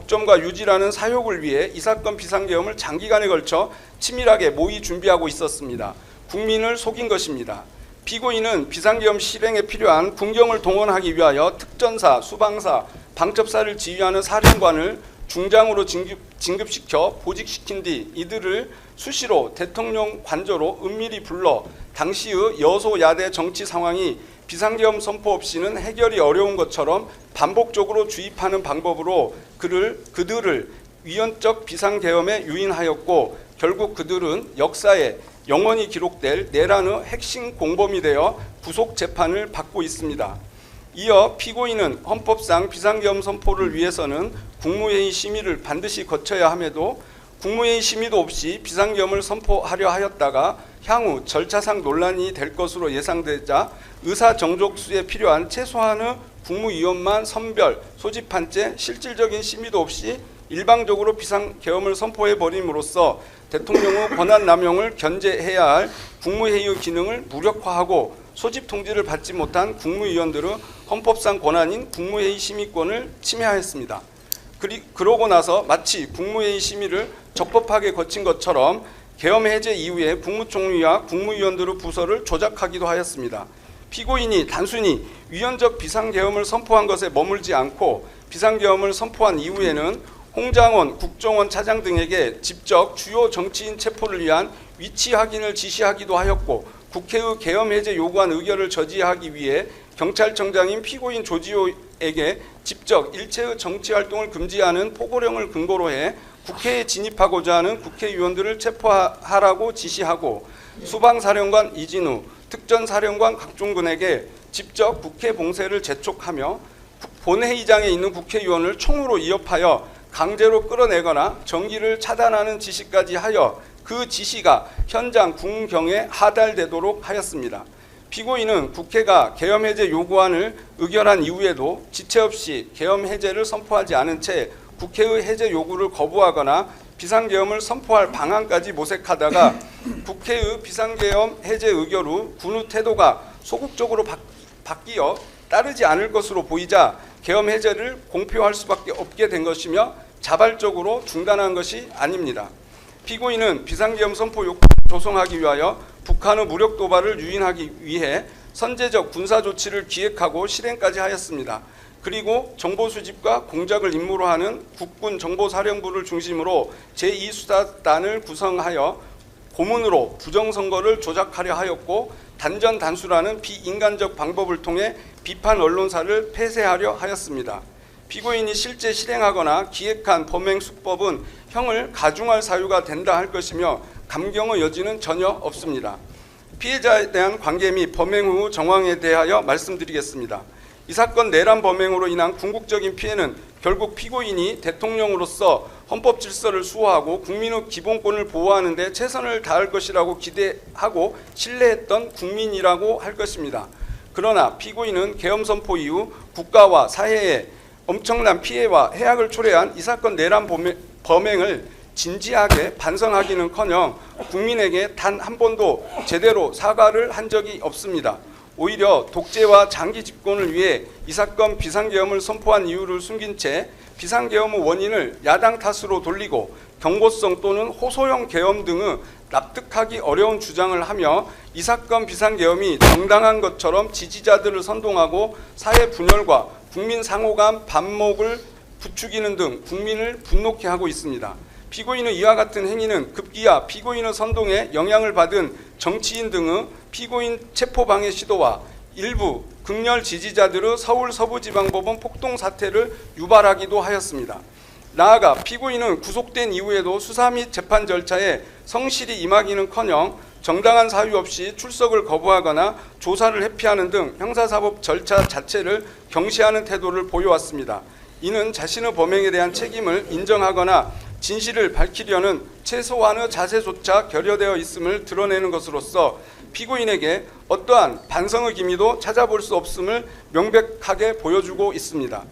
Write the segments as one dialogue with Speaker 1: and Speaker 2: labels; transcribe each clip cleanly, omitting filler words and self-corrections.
Speaker 1: 독점과 유지라는 사욕을 위해 이 사건 비상계엄을 장기간에 걸쳐 치밀하게 모의 준비하고 있었습니다. 국민을 속인 것입니다. 피고인은 비상계엄 실행에 필요한 군경을 동원하기 위하여 특전사, 수방사, 방첩사를 지휘하는 사령관을 중장으로 진급시켜 보직시킨 뒤 이들을 수시로 대통령 관저로 은밀히 불러 당시의 여소야대 정치 상황이 비상계엄 선포 없이는 해결이 어려운 것처럼 반복적으로 주입하는 방법으로 그들을 위헌적 비상계엄에 유인하였고, 결국 그들은 역사에 영원히 기록될 내란의 핵심 공범이 되어 구속재판을 받고 있습니다. 이어 피고인은 헌법상 비상계엄 선포를 위해서는 국무회의 심의를 반드시 거쳐야 함에도 국무회의 심의도 없이 비상계엄을 선포하려 하였다가 향후 절차상 논란이 될 것으로 예상되자 의사정족수에 필요한 최소한의 국무위원만 선별, 소집한 채 실질적인 심의도 없이 일방적으로 비상계엄을 선포해버림으로써 대통령의 권한남용을 견제해야 할 국무회의의 기능을 무력화하고 소집 통지를 받지 못한 국무위원들의 헌법상 권한인 국무회의 심의권을 침해하였습니다. 그러고 나서 마치 국무회의 심의를 적법하게 거친 것처럼 계엄 해제 이후에 국무총리와 국무위원들의 부서를 조작하기도 하였습니다. 피고인이 단순히 위헌적 비상계엄을 선포한 것에 머물지 않고 비상계엄을 선포한 이후에는 홍장원 국정원 차장 등에게 직접 주요 정치인 체포를 위한 위치 확인을 지시하기도 하였고, 국회의 계엄 해제 요구안 의결을 저지하기 위해 경찰청장인 피고인 조지호에게 직접 일체의 정치활동을 금지하는 포고령을 근거로 해 국회에 진입하고자 하는 국회의원들을 체포하라고 지시하고, 수방사령관 이진우, 특전사령관 각종군에게 직접 국회 봉쇄를 재촉하며 본회의장에 있는 국회의원을 총으로 위협하여 강제로 끌어내거나 정기를 차단하는 지시까지 하여 그 지시가 현장 군경에 하달되도록 하였습니다. 피고인은 국회가 계엄 해제 요구안을 의결한 이후에도 지체 없이 계엄 해제를 선포하지 않은 채 국회의 해제 요구를 거부하거나 비상계엄을 선포할 방안까지 모색하다가 국회의 비상계엄 해제 의결 후 군의 태도가 소극적으로 바뀌어 따르지 않을 것으로 보이자 계엄 해제를 공표할 수밖에 없게 된 것이며 자발적으로 중단한 것이 아닙니다. 피고인은 비상계엄 선포 요건을 조성하기 위하여 북한의 무력 도발을 유인하기 위해 선제적 군사 조치를 기획하고 실행까지 하였습니다. 그리고 정보 수집과 공작을 임무로 하는 국군 정보사령부를 중심으로 제2수사단을 구성하여 고문으로 부정선거를 조작하려 하였고, 단전단수라는 비인간적 방법을 통해 비판 언론사를 폐쇄하려 하였습니다. 피고인이 실제 실행하거나 기획한 범행 수법은 형을 가중할 사유가 된다 할 것이며 감경의 여지는 전혀 없습니다. 피해자에 대한 관계 및 범행 후 정황에 대하여 말씀드리겠습니다. 이 사건 내란 범행으로 인한 궁극적인 피해는 결국 피고인이 대통령으로서 헌법 질서를 수호하고 국민의 기본권을 보호하는 데 최선을 다할 것이라고 기대하고 신뢰했던 국민이라고 할 것입니다. 그러나 피고인은 계엄 선포 이후 국가와 사회에 엄청난 피해와 해악을 초래한 이 사건 내란 범행을 진지하게 반성하기는커녕 국민에게 단 한 번도 제대로 사과를 한 적이 없습니다. 오히려 독재와 장기 집권을 위해 이 사건 비상계엄을 선포한 이유를 숨긴 채 비상계엄의 원인을 야당 탓으로 돌리고 경고성 또는 호소형 계엄 등의 납득하기 어려운 주장을 하며 이 사건 비상계엄이 정당한 것처럼 지지자들을 선동하고 사회 분열과 국민 상호간 반목을 부추기는 등 국민을 분노케 하고 있습니다. 피고인의 이와 같은 행위는 급기야 피고인의 선동에 영향을 받은 정치인 등의 피고인 체포 방해 시도와 일부 극렬 지지자들의 서울 서부지방법원 폭동 사태를 유발하기도 하였습니다. 나아가 피고인은 구속된 이후에도 수사 및 재판 절차에 성실히 임하기는커녕 정당한 사유 없이 출석을 거부하거나 조사를 회피하는 등 형사사법 절차 자체를 경시하는 태도를 보여왔습니다. 이는 자신의 범행에 대한 책임을 인정하거나 진실을 밝히려는 최소한의 자세조차 결여되어 있음을 드러내는 것으로서 피고인에게 어떠한 반성의 기미도 찾아볼 수 없음을 명백하게 보여주고 있습니다.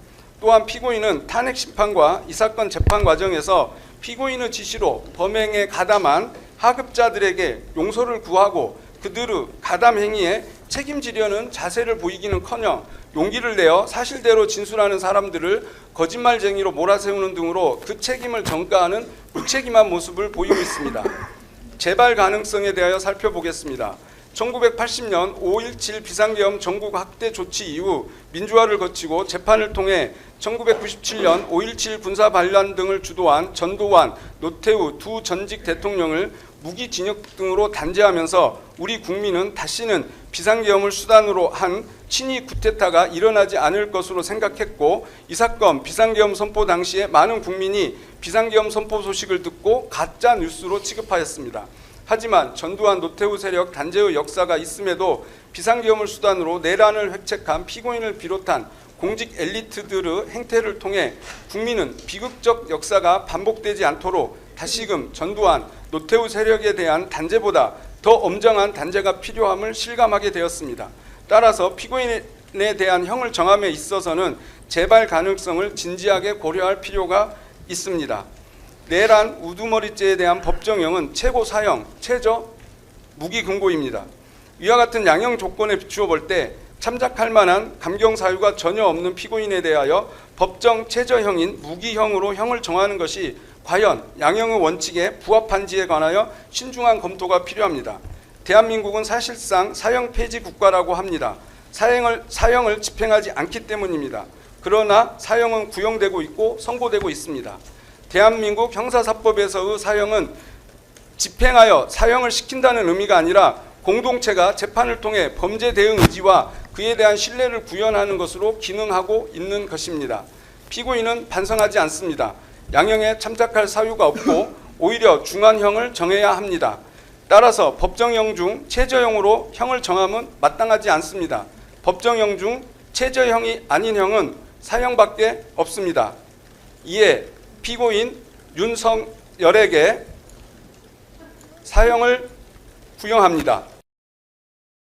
Speaker 1: 또한 피고인은 탄핵 심판과 이 사건 재판 과정에서 피고인의 지시로 범행에 가담한 하급자들에게 용서를 구하고 그들의 가담 행위에 책임지려는 자세를 보이기는커녕 용기를 내어 사실대로 진술하는 사람들을 거짓말쟁이로 몰아세우는 등으로 그 책임을 전가하는 무책임한 모습을 보이고 있습니다. 재발 가능성에 대하여 살펴보겠습니다. 1980년 5.17 비상계엄 전국 확대 조치 이후 민주화를 거치고 재판을 통해 1997년 5.17 군사 반란 등을 주도한 전두환, 노태우 두 전직 대통령을 무기징역 등으로 단죄하면서 우리 국민은 다시는 비상계엄을 수단으로 한 친위 쿠데타가 일어나지 않을 것으로 생각했고, 이 사건 비상계엄 선포 당시에 많은 국민이 비상계엄 선포 소식을 듣고 가짜 뉴스로 취급하였습니다. 하지만 전두환, 노태우 세력 단죄의 역사가 있음에도 비상계엄을 수단으로 내란을 획책한 피고인을 비롯한 공직 엘리트들의 행태를 통해 국민은 비극적 역사가 반복되지 않도록 다시금 전두환, 노태우 세력에 대한 단죄보다 더 엄정한 단죄가 필요함을 실감하게 되었습니다. 따라서 피고인에 대한 형을 정함에 있어서는 재발 가능성을 진지하게 고려할 필요가 있습니다. 내란 우두머리죄에 대한 법정형은 최고 사형, 최저 무기금고입니다. 이와 같은 양형 조건에 비추어 볼 때 참작할 만한 감경 사유가 전혀 없는 피고인에 대하여 법정 최저형인 무기형으로 형을 정하는 것이 과연 양형의 원칙에 부합한지에 관하여 신중한 검토가 필요합니다. 대한민국은 사실상 사형 폐지 국가라고 합니다. 사형을 집행하지 않기 때문입니다. 그러나 사형은 구형되고 있고 선고되고 있습니다. 대한민국 형사사법에서의 사형은 집행하여 사형을 시킨다는 의미가 아니라 공동체가 재판을 통해 범죄 대응 의지와 그에 대한 신뢰를 구현하는 것으로 기능하고 있는 것입니다. 피고인은 반성하지 않습니다. 양형에 참작할 사유가 없고 오히려 중한형을 정해야 합니다. 따라서 법정형 중 최저형으로 형을 정함은 마땅하지 않습니다. 법정형 중 최저형이 아닌 형은 사형밖에 없습니다. 이에 피고인 윤석열에게 사형을 구형합니다.